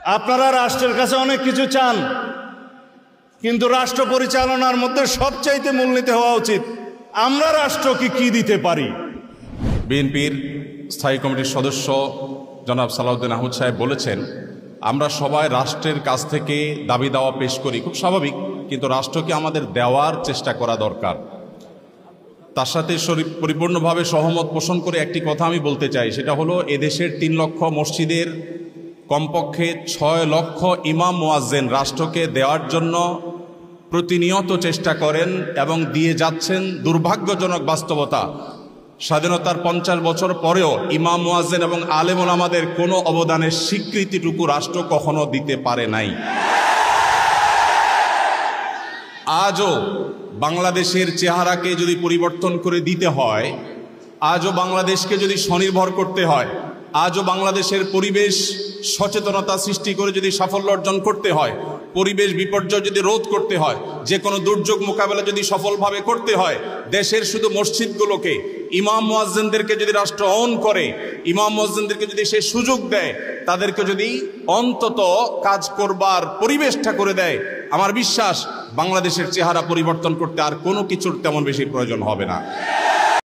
আপনারা রাষ্ট্রের কাছে অনেক কিছু চান, কিন্তু রাষ্ট্র পরিচালনার মধ্যে সবচাইতে মূলনীতি হওয়া উচিত আমরা রাষ্ট্রকে কি দিতে পারি। বিএনপির স্থায়ী কমিটির সদস্য জনাব সালাউদ্দিন আহমদ সাহেব বলেছেন, আমরা সবাই রাষ্ট্রের কাছ থেকে দাবি দাওয়া পেশ করি, খুব স্বাভাবিক, কিন্তু রাষ্ট্রকে আমাদের দেওয়ার চেষ্টা করা দরকার। তার সাথে পরিপূর্ণভাবে সহমত পোষণ করে একটি কথা আমি বলতে চাই, সেটা হলো এদেশের 3 লক্ষ মসজিদের কমপক্ষে 6 লক্ষ ইমাম মুয়াজ্জিন রাষ্ট্রকে দেওয়ার জন্য প্রতিনিয়ত চেষ্টা করেন এবং দিয়ে যাচ্ছেন। দুর্ভাগ্যজনক বাস্তবতা, স্বাধীনতার 50 বছর পরেও ইমাম মুয়াজ্জিন এবং আলেম ওলামাদের কোনো অবদানের স্বীকৃতিটুকু রাষ্ট্র কখনো দিতে পারে নাই। আজও বাংলাদেশের চেহারাকে যদি পরিবর্তন করে দিতে হয়, আজও বাংলাদেশকে যদি স্বনির্ভর করতে হয়, আজও বাংলাদেশের পরিবেশ সচেতনতা সৃষ্টি করে যদি সাফল্য অর্জন করতে হয়, পরিবেশ বিপর্যয় যদি রোধ করতে হয়, যে কোনো দুর্যোগ মোকাবেলা যদি সফলভাবে করতে হয়, দেশের শুধু মসজিদগুলোকে ইমাম মুয়াজ্জিনদেরকে যদি রাষ্ট্র অন করে, ইমাম মুয়াজ্জিনদেরকে যদি সে সুযোগ দেয়, তাদেরকে যদি অন্তত কাজ করবার পরিবেশটা করে দেয়, আমার বিশ্বাস বাংলাদেশের চেহারা পরিবর্তন করতে আর কোনো কিছুর তেমন বেশি প্রয়োজন হবে না।